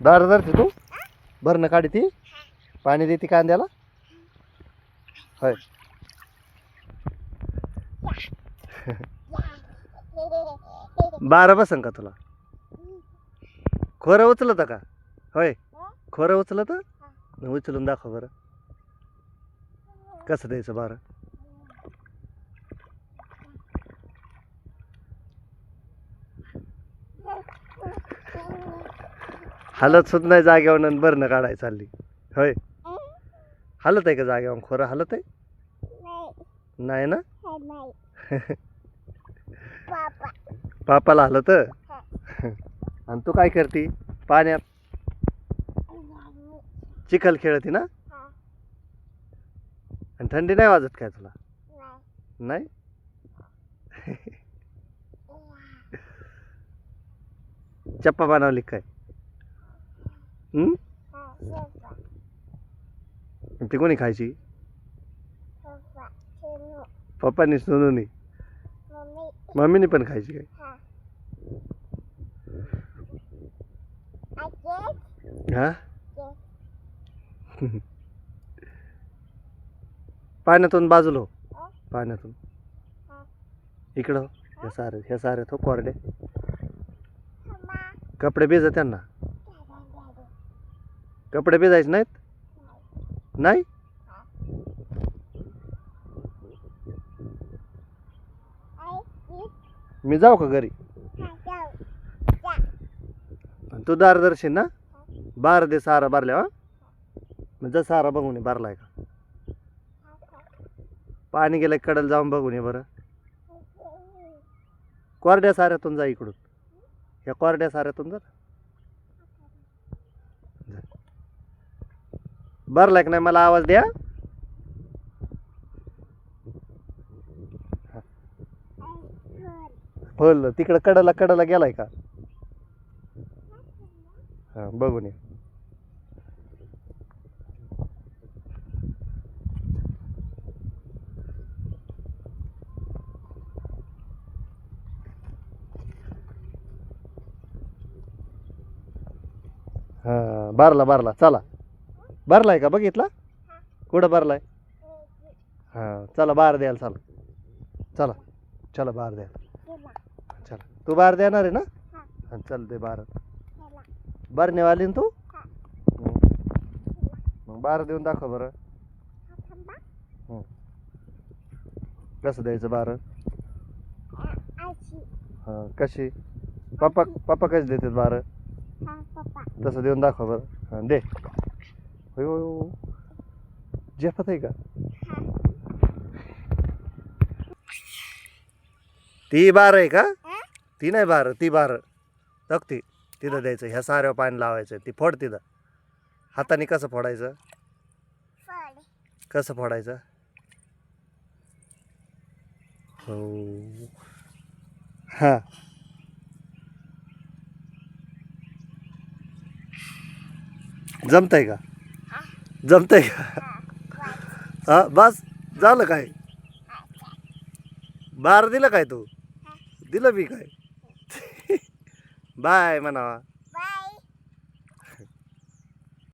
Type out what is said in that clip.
दार धरते तू भरणं काढी ती पाणी देते कांद्याला होय. बारा बसन का तुला खोरं उचलत का होय खोरं उचलत उचलून दाखव बरं कसं द्यायचं बारा. हलत सुद्धा नाही जागेवर भरणं काढायला चालली होय. हलत आहे का जागेवर खोरं हलत आहे नाही ना. पापाला हलत आणि तू काय करती पाण्यात चिखल खेळती ना आणि थंडी नाही वाजत काय तुला नाही. चप्पा बनवली काय ती कोणी खायची पप्पानी सोनूनी मम्मीने पण खायची काय हा. पाण्यातून बाजूला हो पाण्यातून इकडं हे सारे तो कोरडे कपडे भिजत त्यांना कपडे भिजायचे नाहीत नाही. मी जाऊ का घरी तू दार दर्शन ना बार दे सारा भरल्या म्हणजे सारा बघून ये भरलाय का पाणी गेलं कडल जाऊन बघून ये बरं. कोरड्या साऱ्यातून जा इकडून या कोरड्या साऱ्यातून जा भरलाय का नाही मला आवाज द्या. फुल तिकडं कडला गेलाय का हा बघून ये. हा भरला चला भरलाय का बघितला कुठं भरलाय हा चला बार द्यायला चला चला चला बार द्यायला चला तू बार देणार आहे ना चल दे बार भरण्यावाली ना तू मग बार देऊन दाखव बरं कसं द्यायचं बार हा कशी पप्पा कशी देतात बार तसं देऊन दाखव बरं हा दे. हो जेफत आहे का ती बार आहे का ती नाही बार ती बार बघ ती तिथं द्यायचं ह्या साऱ्यावर पाणी लावायचं ती फोड तिथं हाताने कसं फोडायचं कसं फोडायचं हो हा जमतंय का जमतंय का हा बस झालं काय बार दिलं काय तू दिलं मी काय बाय म्हणावा.